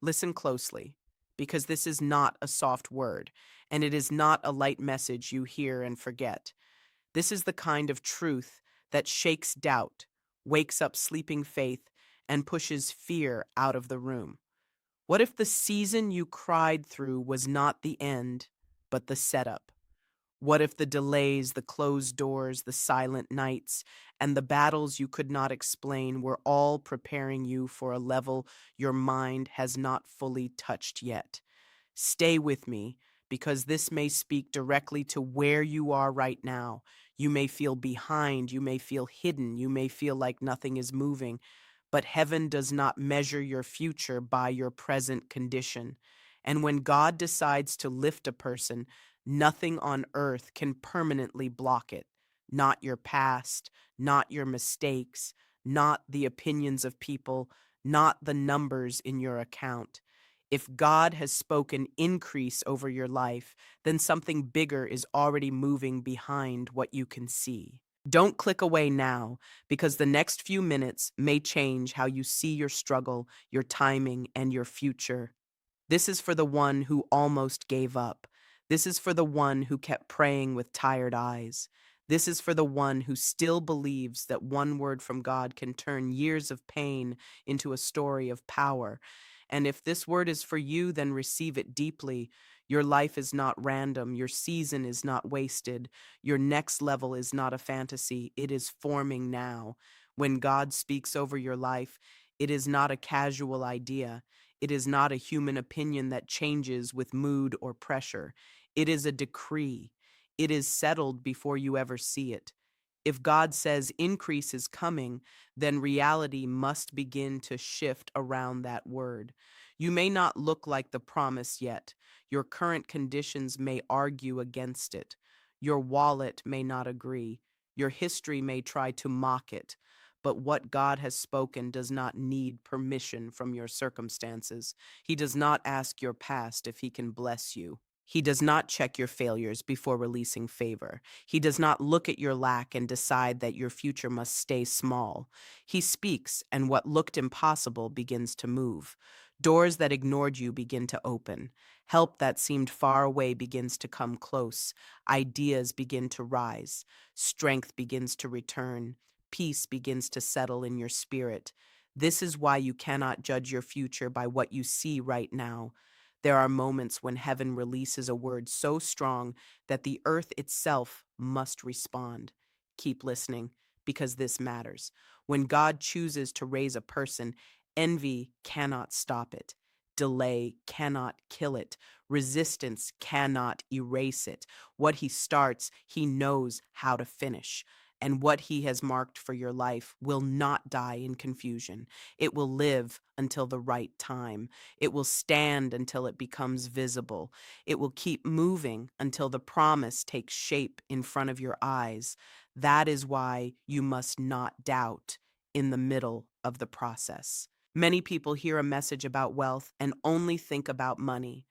Listen closely, because this is not a soft word, and it is not a light message you hear and forget. This is the kind of truth that shakes doubt, wakes up sleeping faith, and pushes fear out of the room. What if the season you cried through was not the end, but the setup? What if the delays, the closed doors, the silent nights, and the battles you could not explain were all preparing you for a level your mind has not fully touched yet? Stay with me, because this may speak directly to where you are right now. You may feel behind, you may feel hidden, you may feel like nothing is moving, but heaven does not measure your future by your present condition. And when God decides to lift a person, nothing on earth can permanently block it. Not your past, not your mistakes, not the opinions of people, not the numbers in your account. If God has spoken increase over your life, then something bigger is already moving behind what you can see. Don't click away now, because the next few minutes may change how you see your struggle, your timing, and your future. This is for the one who almost gave up. This is for the one who kept praying with tired eyes. This is for the one who still believes that one word from God can turn years of pain into a story of power. And if this word is for you, then receive it deeply. Your life is not random. Your season is not wasted. Your next level is not a fantasy. It is forming now. When God speaks over your life, it is not a casual idea. It is not a human opinion that changes with mood or pressure. It is a decree. It is settled before you ever see it. If God says increase is coming, then reality must begin to shift around that word. You may not look like the promise yet. Your current conditions may argue against it. Your wallet may not agree. Your history may try to mock it. But what God has spoken does not need permission from your circumstances. He does not ask your past if He can bless you. He does not check your failures before releasing favor. He does not look at your lack and decide that your future must stay small. He speaks, and what looked impossible begins to move. Doors that ignored you begin to open. Help that seemed far away begins to come close. Ideas begin to rise. Strength begins to return. Peace begins to settle in your spirit. This is why you cannot judge your future by what you see right now. There are moments when heaven releases a word so strong that the earth itself must respond. Keep listening, because this matters. When God chooses to raise a person, envy cannot stop it. Delay cannot kill it. Resistance cannot erase it. What He starts, He knows how to finish. And what He has marked for your life will not die in confusion. It will live until the right time. It will stand until it becomes visible. It will keep moving until the promise takes shape in front of your eyes. That is why you must not doubt in the middle of the process. Many people hear a message about wealth and only think about money.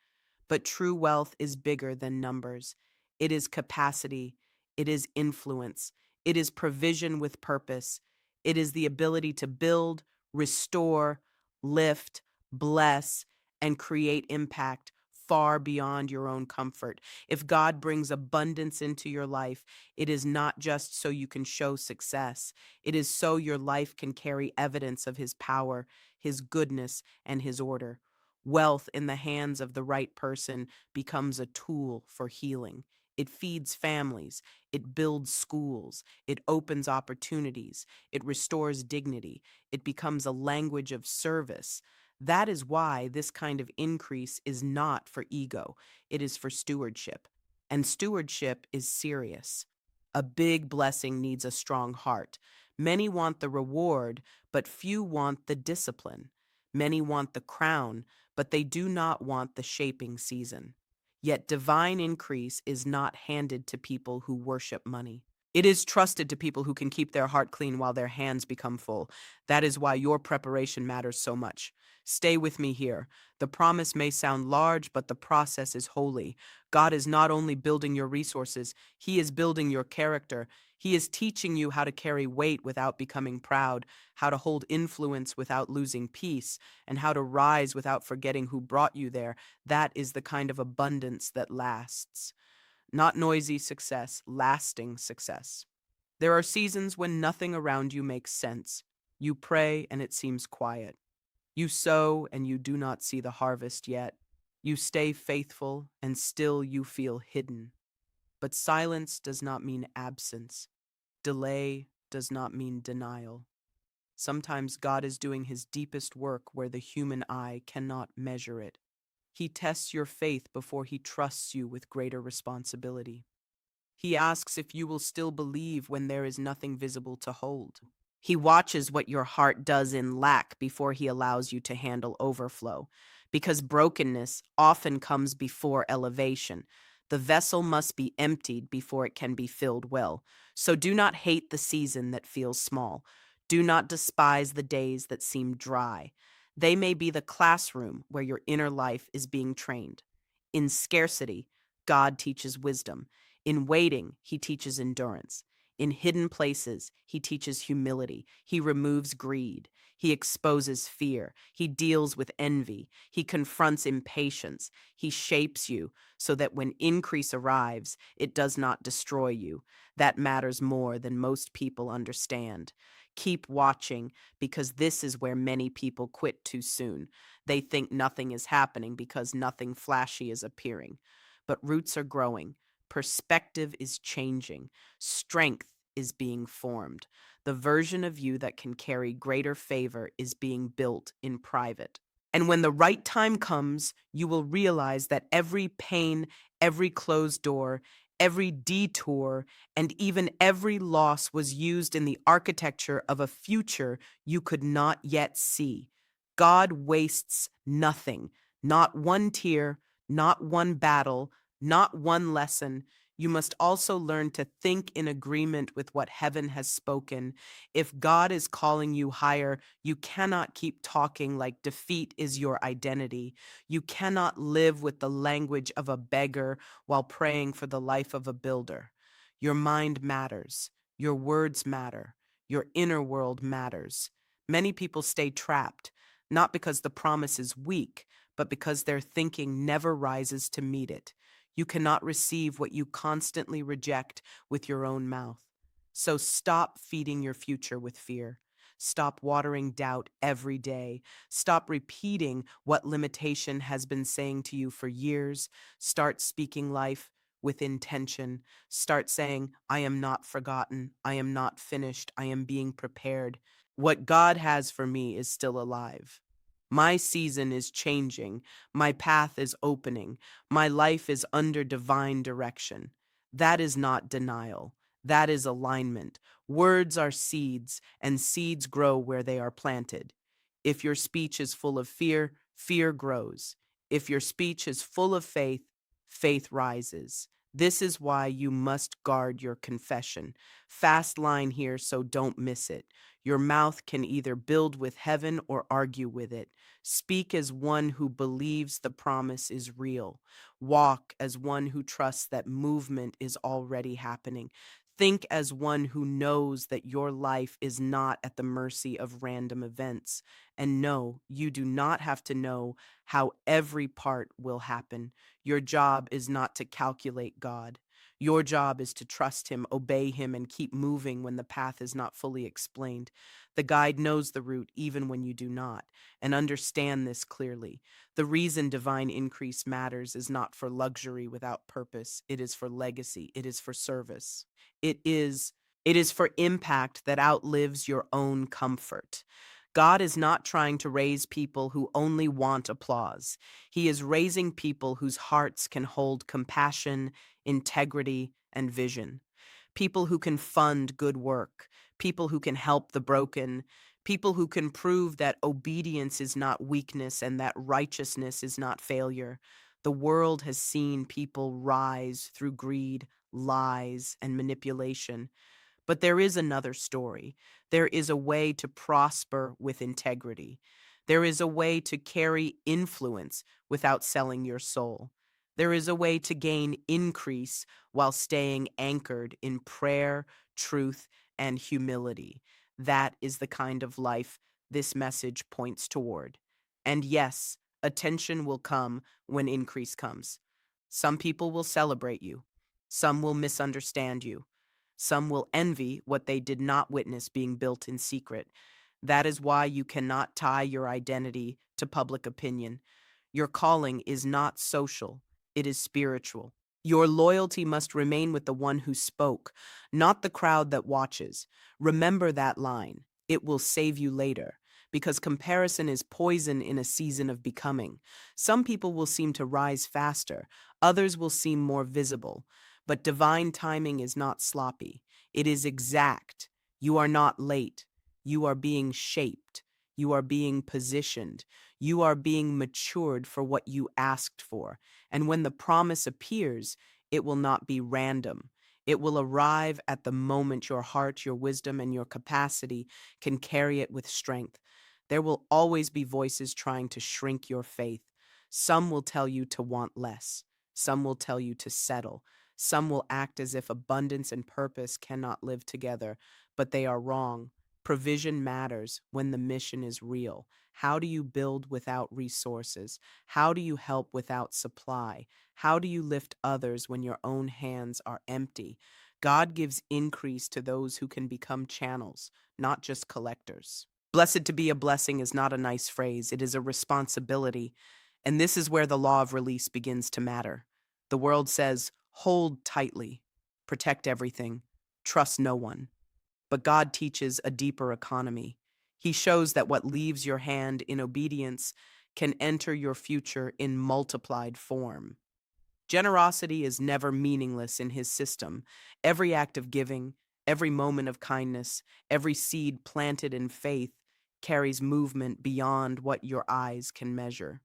But true wealth is bigger than numbers. It is capacity. It is influence. It is provision with purpose. It is the ability to build, restore, lift, bless, and create impact far beyond your own comfort. If God brings abundance into your life, it is not just so you can show success. It is so your life can carry evidence of His power, His goodness, and His order. Wealth in the hands of the right person becomes a tool for healing. It feeds families. It builds schools. It opens opportunities. It restores dignity. It becomes a language of service. That is why this kind of increase is not for ego. It is for stewardship. And stewardship is serious. A big blessing needs a strong heart. Many want the reward, but few want the discipline. Many want the crown, but they do not want the shaping season. Yet divine increase is not handed to people who worship money. It is trusted to people who can keep their heart clean while their hands become full. That is why your preparation matters so much. Stay with me here. The promise may sound large, but the process is holy. God is not only building your resources, He is building your character. He is teaching you how to carry weight without becoming proud, how to hold influence without losing peace, and how to rise without forgetting who brought you there. That is the kind of abundance that lasts. Not noisy success, lasting success. There are seasons when nothing around you makes sense. You pray and it seems quiet. You sow and you do not see the harvest yet. You stay faithful and still you feel hidden. But silence does not mean absence. Delay does not mean denial. Sometimes God is doing his deepest work where the human eye cannot measure it. He tests your faith before he trusts you with greater responsibility. He asks if you will still believe when there is nothing visible to hold. He watches what your heart does in lack before he allows you to handle overflow, because brokenness often comes before elevation. The vessel must be emptied before it can be filled well. So do not hate the season that feels small. Do not despise the days that seem dry. They may be the classroom where your inner life is being trained. In scarcity, God teaches wisdom. In waiting, he teaches endurance. In hidden places, he teaches humility. He removes greed. He exposes fear. He deals with envy. He confronts impatience. He shapes you so that when increase arrives, it does not destroy you. That matters more than most people understand. Keep watching, because this is where many people quit too soon. They think nothing is happening because nothing flashy is appearing. But roots are growing. Perspective is changing. Strength is being formed. The version of you that can carry greater favor is being built in private. And when the right time comes, you will realize that every pain, every closed door, every detour, and even every loss was used in the architecture of a future you could not yet see. God wastes nothing, not one tear, not one battle, not one lesson. You must also learn to think in agreement with what heaven has spoken. If God is calling you higher, you cannot keep talking like defeat is your identity. You cannot live with the language of a beggar while praying for the life of a builder. Your mind matters. Your words matter. Your inner world matters. Many people stay trapped, not because the promise is weak, but because their thinking never rises to meet it. You cannot receive what you constantly reject with your own mouth. So stop feeding your future with fear. Stop watering doubt every day. Stop repeating what limitation has been saying to you for years. Start speaking life with intention. Start saying, I am not forgotten. I am not finished. I am being prepared. What God has for me is still alive. My season is changing. My path is opening. My life is under divine direction. That is not denial. That is alignment. Words are seeds, and seeds grow where they are planted. If your speech is full of fear, fear grows. If your speech is full of faith, faith rises. This is why you must guard your confession. Fast line here, so don't miss it. Your mouth can either build with heaven or argue with it. Speak as one who believes the promise is real. Walk as one who trusts that movement is already happening. Think as one who knows that your life is not at the mercy of random events. And no, you do not have to know how every part will happen. Your job is not to calculate God. Your job is to trust Him, obey Him, and keep moving when the path is not fully explained. The guide knows the route even when you do not, and understand this clearly. The reason divine increase matters is not for luxury without purpose. It is for legacy. It is for service. It is it is for impact that outlives your own comfort. God is not trying to raise people who only want applause. He is raising people whose hearts can hold compassion, integrity, and vision. People who can fund good work, people who can help the broken, people who can prove that obedience is not weakness and that righteousness is not failure. The world has seen people rise through greed, lies, and manipulation. But there is another story. There is a way to prosper with integrity. There is a way to carry influence without selling your soul. There is a way to gain increase while staying anchored in prayer, truth, and humility. That is the kind of life this message points toward. And yes, attention will come when increase comes. Some people will celebrate you. Some will misunderstand you. Some will envy what they did not witness being built in secret. That is why you cannot tie your identity to public opinion. Your calling is not social, it is spiritual. Your loyalty must remain with the one who spoke, not the crowd that watches. Remember that line. It will save you later, because comparison is poison in a season of becoming. Some people will seem to rise faster, others will seem more visible. But divine timing is not sloppy, it is exact. You are not late. You are being shaped. You are being positioned. You are being matured for what you asked for. And when the promise appears, it will not be random. It will arrive at the moment your heart, your wisdom, and your capacity can carry it with strength. There will always be voices trying to shrink your faith. Some will tell you to want less. Some will tell you to settle. Some will act as if abundance and purpose cannot live together, but they are wrong. Provision matters when the mission is real. How do you build without resources? How do you help without supply? How do you lift others when your own hands are empty? God gives increase to those who can become channels, not just collectors. Blessed to be a blessing is not a nice phrase, it is a responsibility. And this is where the law of release begins to matter. The world says, hold tightly, protect everything, trust no one. But God teaches a deeper economy. He shows that what leaves your hand in obedience can enter your future in multiplied form. Generosity is never meaningless in his system. Every act of giving, every moment of kindness, every seed planted in faith carries movement beyond what your eyes can measure.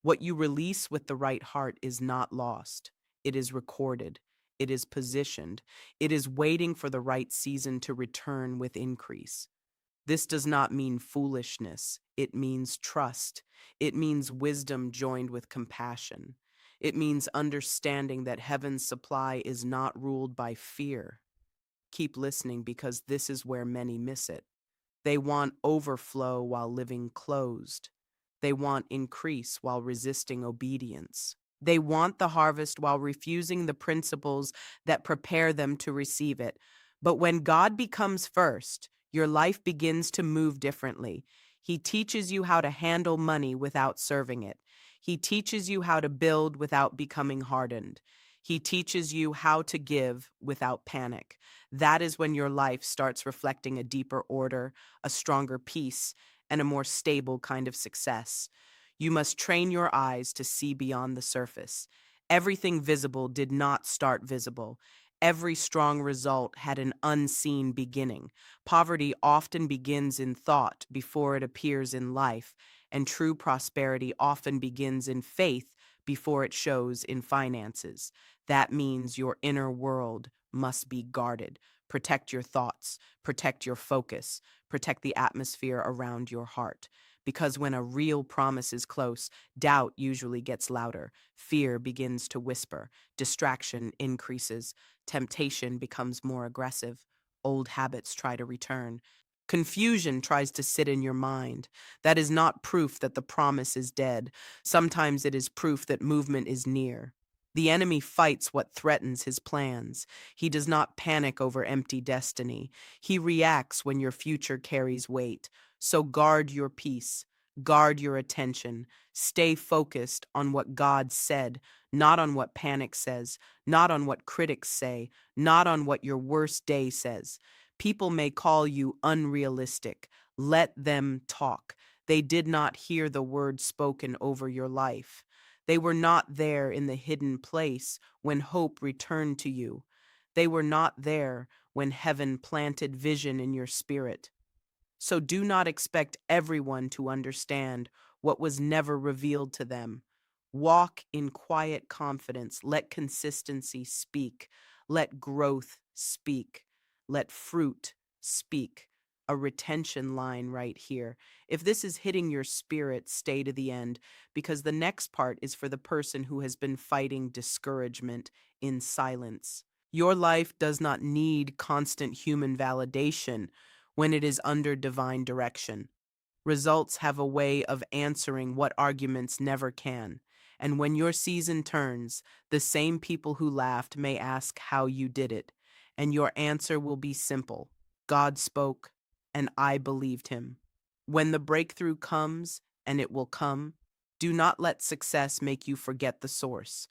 What you release with the right heart is not lost. It is recorded. It is positioned. It is waiting for the right season to return with increase. This does not mean foolishness. It means trust. It means wisdom joined with compassion. It means understanding that heaven's supply is not ruled by fear. Keep listening because this is where many miss it. They want overflow while living closed. They want increase while resisting obedience. They want the harvest while refusing the principles that prepare them to receive it. But when God becomes first, your life begins to move differently. He teaches you how to handle money without serving it. He teaches you how to build without becoming hardened. He teaches you how to give without panic. That is when your life starts reflecting a deeper order, a stronger peace, and a more stable kind of success. You must train your eyes to see beyond the surface. Everything visible did not start visible. Every strong result had an unseen beginning. Poverty often begins in thought before it appears in life, and true prosperity often begins in faith before it shows in finances. That means your inner world must be guarded. Protect your thoughts, protect your focus, protect the atmosphere around your heart. Because when a real promise is close, doubt usually gets louder, fear begins to whisper, distraction increases, temptation becomes more aggressive, old habits try to return. Confusion tries to sit in your mind. That is not proof that the promise is dead. Sometimes it is proof that movement is near. The enemy fights what threatens his plans. He does not panic over empty destiny. He reacts when your future carries weight. So guard your peace, guard your attention, stay focused on what God said, not on what panic says, not on what critics say, not on what your worst day says. People may call you unrealistic. Let them talk. They did not hear the word spoken over your life. They were not there in the hidden place when hope returned to you. They were not there when heaven planted vision in your spirit. So do not expect everyone to understand what was never revealed to them. Walk in quiet confidence. Let consistency speak. Let growth speak. Let fruit speak. A retention line right here. If this is hitting your spirit, stay to the end, because the next part is for the person who has been fighting discouragement in silence. Your life does not need constant human validation when it is under divine direction. Results have a way of answering what arguments never can. And when your season turns, the same people who laughed may ask how you did it. And your answer will be simple: God spoke, and I believed him. When the breakthrough comes, and it will come, do not let success make you forget the source.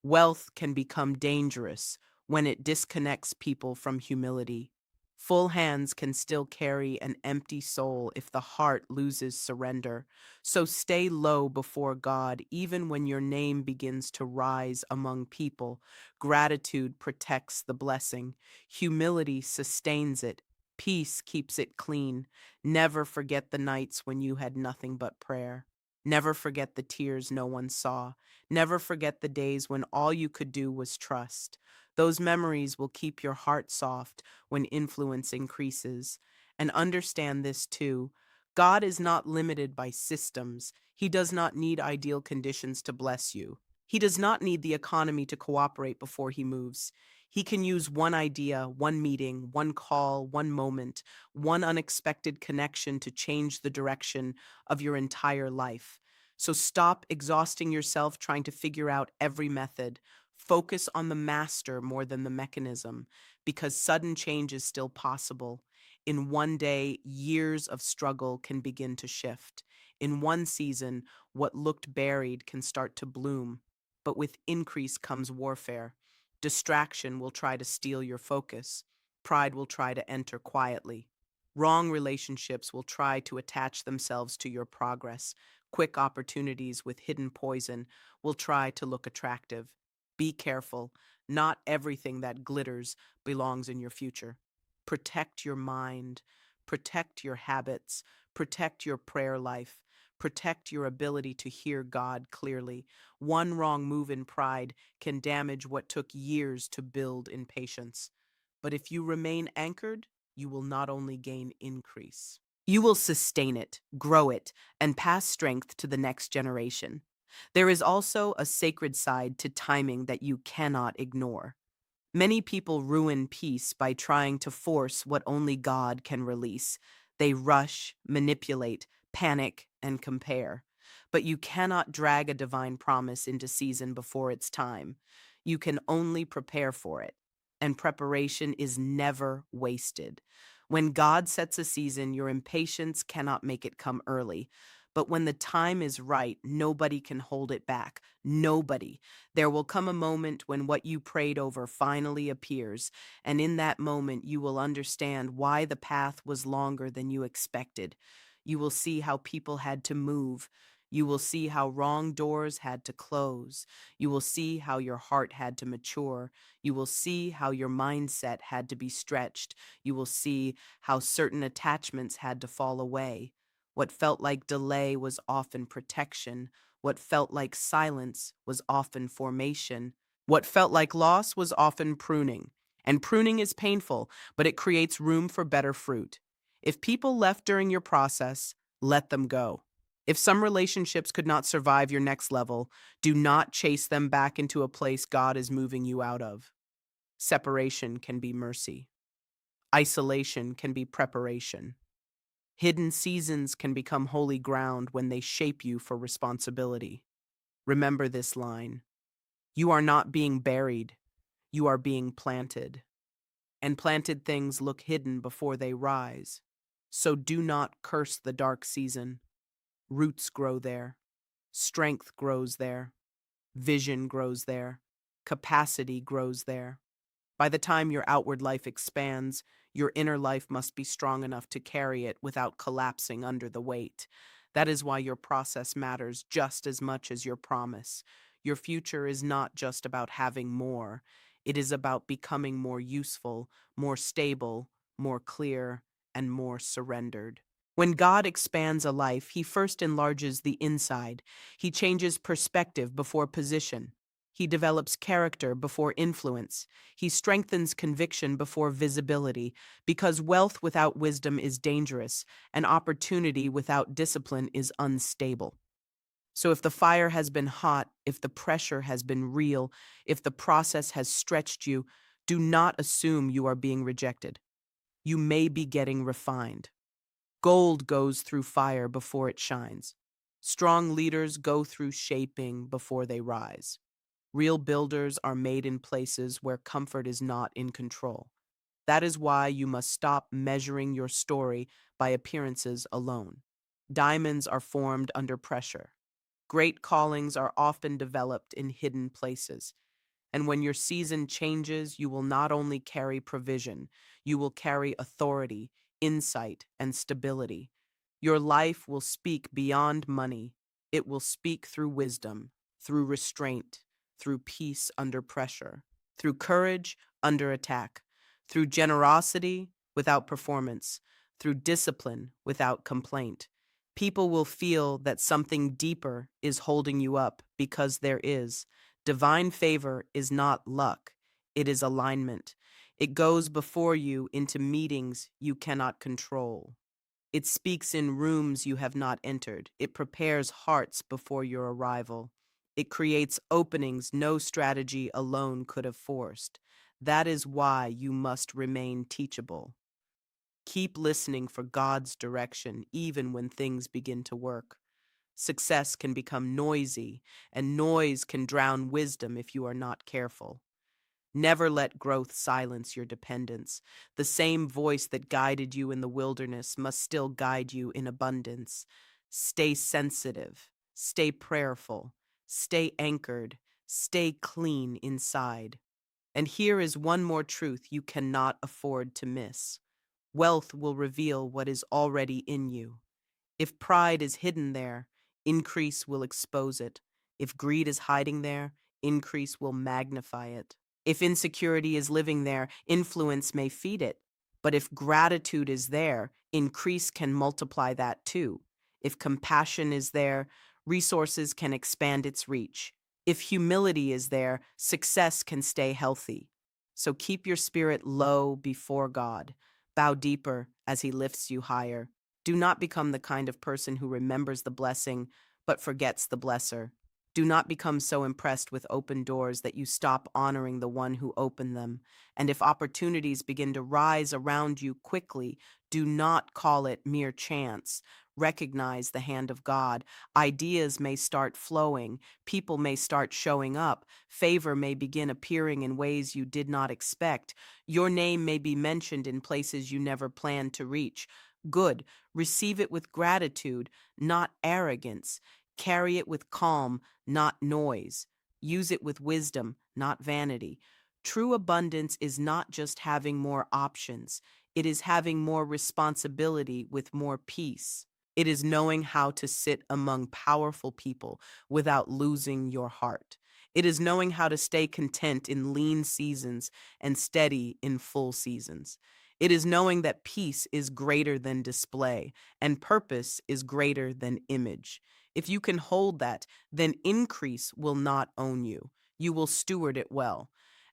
Wealth can become dangerous when it disconnects people from humility. Full hands can still carry an empty soul if the heart loses surrender. So stay low before God even when your name begins to rise among people. Gratitude protects the blessing, humility sustains it, peace keeps it clean. Never forget the nights when you had nothing but prayer. Never forget the tears no one saw. Never forget the days when all you could do was trust. Those memories will keep your heart soft when influence increases. And understand this too: God is not limited by systems. He does not need ideal conditions to bless you. He does not need the economy to cooperate before he moves. He can use one idea, one meeting, one call, one moment, one unexpected connection to change the direction of your entire life. So stop exhausting yourself trying to figure out every method. Focus on the master more than the mechanism, because sudden change is still possible. In one day, years of struggle can begin to shift. In one season, what looked buried can start to bloom. But with increase comes warfare. Distraction will try to steal your focus. Pride will try to enter quietly. Wrong relationships will try to attach themselves to your progress. Quick opportunities with hidden poison will try to look attractive. Be careful. Not everything that glitters belongs in your future. Protect your mind. Protect your habits. Protect your prayer life. Protect your ability to hear God clearly. One wrong move in pride can damage what took years to build in patience. But if you remain anchored, you will not only gain increase, you will sustain it, grow it, and pass strength to the next generation. There is also a sacred side to timing that you cannot ignore. Many people ruin peace by trying to force what only God can release. They rush, manipulate, panic, and compare. But you cannot drag a divine promise into season before its time. You can only prepare for it, and preparation is never wasted. When God sets a season, your impatience cannot make it come early. But when the time is right, nobody can hold it back. Nobody. There will come a moment when what you prayed over finally appears, and in that moment you will understand why the path was longer than you expected. You will see how people had to move. You will see how wrong doors had to close. You will see how your heart had to mature. You will see how your mindset had to be stretched. You will see how certain attachments had to fall away. What felt like delay was often protection. What felt like silence was often formation. What felt like loss was often pruning. And pruning is painful, but it creates room for better fruit. If people left during your process, let them go. If some relationships could not survive your next level, do not chase them back into a place God is moving you out of. Separation can be mercy. Isolation can be preparation. Hidden seasons can become holy ground when they shape you for responsibility. Remember this line: you are not being buried, you are being planted. And planted things look hidden before they rise. So do not curse the dark season. Roots grow there, strength grows there, vision grows there, capacity grows there. By the time your outward life expands, your inner life must be strong enough to carry it without collapsing under the weight. That is why your process matters just as much as your promise. Your future is not just about having more, it is about becoming more useful, more stable, more clear, and more surrendered. When God expands a life, He first enlarges the inside. He changes perspective before position. He develops character before influence. He strengthens conviction before visibility, because wealth without wisdom is dangerous, and opportunity without discipline is unstable. So if the fire has been hot, if the pressure has been real, if the process has stretched you, Do not assume you are being rejected. You may be getting refined. Gold goes through fire before it shines. Strong leaders go through shaping before they rise. Real builders are made in places where comfort is not in control. That is why you must stop measuring your story by appearances alone. Diamonds are formed under pressure. Great callings are often developed in hidden places. And when your season changes, you will not only carry provision, you will carry authority, insight, and stability. Your life will speak beyond money. It will speak through wisdom, through restraint, through peace under pressure, through courage under attack, through generosity without performance, through discipline without complaint. People will feel that something deeper is holding you up because there is. Divine favor is not luck, it is alignment. It goes before you into meetings you cannot control. It speaks in rooms you have not entered. It prepares hearts before your arrival. It creates openings no strategy alone could have forced. That is why you must remain teachable. Keep listening for God's direction even when things begin to work. Success can become noisy, and noise can drown wisdom if you are not careful. Never let growth silence your dependence. The same voice that guided you in the wilderness must still guide you in abundance. Stay sensitive, stay prayerful, stay anchored, stay clean inside. And here is one more truth you cannot afford to miss. Wealth will reveal what is already in you. If pride is hidden there, increase will expose it. If greed is hiding there, increase will magnify it. If insecurity is living there, influence may feed it. But if gratitude is there, increase can multiply that too. If compassion is there, resources can expand its reach. If humility is there, success can stay healthy. So keep your spirit low before God. Bow deeper as He lifts you higher. Do not become the kind of person who remembers the blessing but forgets the blesser. Do not become so impressed with open doors that you stop honoring the one who opened them. And if opportunities begin to rise around you quickly, do not call it mere chance. Recognize the hand of God. Ideas may start flowing. People may start showing up. Favor may begin appearing in ways you did not expect. Your name may be mentioned in places you never planned to reach. Good. Receive it with gratitude, not arrogance. Carry it with calm, not noise. Use it with wisdom, not vanity. True abundance is not just having more options, it is having more responsibility with more peace. It is knowing how to sit among powerful people without losing your heart. It is knowing how to stay content in lean seasons and steady in full seasons. It is knowing that peace is greater than display and purpose is greater than image. If you can hold that, then increase will not own you. You will steward it well.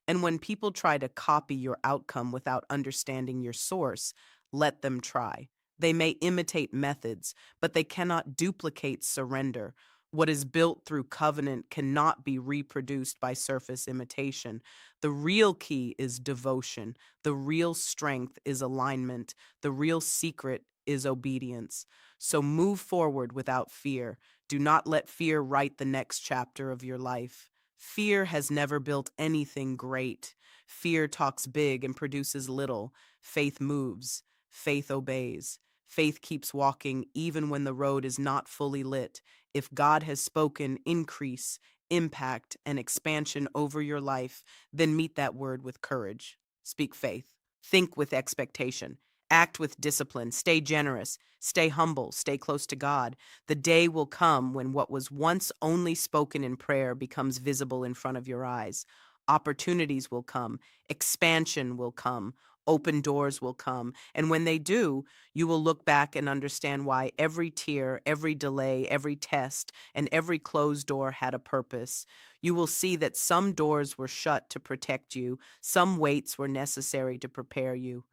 And when people try to copy your outcome without understanding your source, let them try. They may imitate methods, but they cannot duplicate surrender. What is built through covenant cannot be reproduced by surface imitation. The real key is devotion. The real strength is alignment. The real secret is obedience. So move forward without fear. Do not let fear write the next chapter of your life. Fear has never built anything great. Fear talks big and produces little. Faith moves. Faith obeys. Faith keeps walking even when the road is not fully lit. If God has spoken increase, impact, and expansion over your life, then meet that word with courage. Speak faith. Think with expectation. Act with discipline. Stay generous. Stay humble. Stay close to God. The day will come when what was once only spoken in prayer becomes visible in front of your eyes. Opportunities will come. Expansion will come. Open doors will come. And when they do, you will look back and understand why every tear, every delay, every test, and every closed door had a purpose. You will see that some doors were shut to protect you, some weights were necessary to prepare you,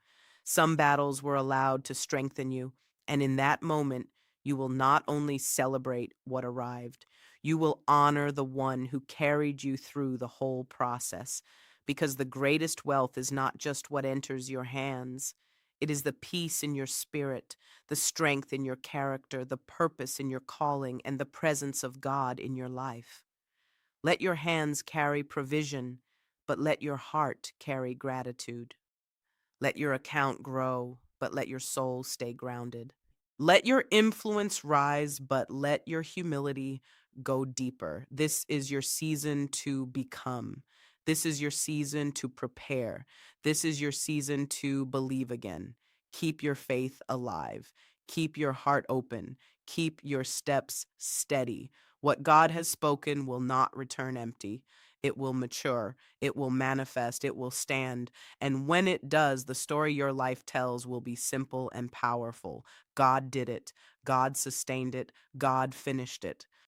some battles were allowed to strengthen you. And in that moment, you will not only celebrate what arrived, you will honor the one who carried you through the whole process. because the greatest wealth is not just what enters your hands. It is the peace in your spirit, the strength in your character, the purpose in your calling, and the presence of God in your life. Let your hands carry provision, but let your heart carry gratitude. Let your account grow, but let your soul stay grounded. Let your influence rise, but let your humility go deeper. This is your season to become. This is your season to prepare. This is your season to believe again. Keep your faith alive. Keep your heart open. Keep your steps steady. What God has spoken will not return empty. It will mature. It will manifest. It will stand. And when it does, the story your life tells will be simple and powerful. God did it. God sustained it. God finished it.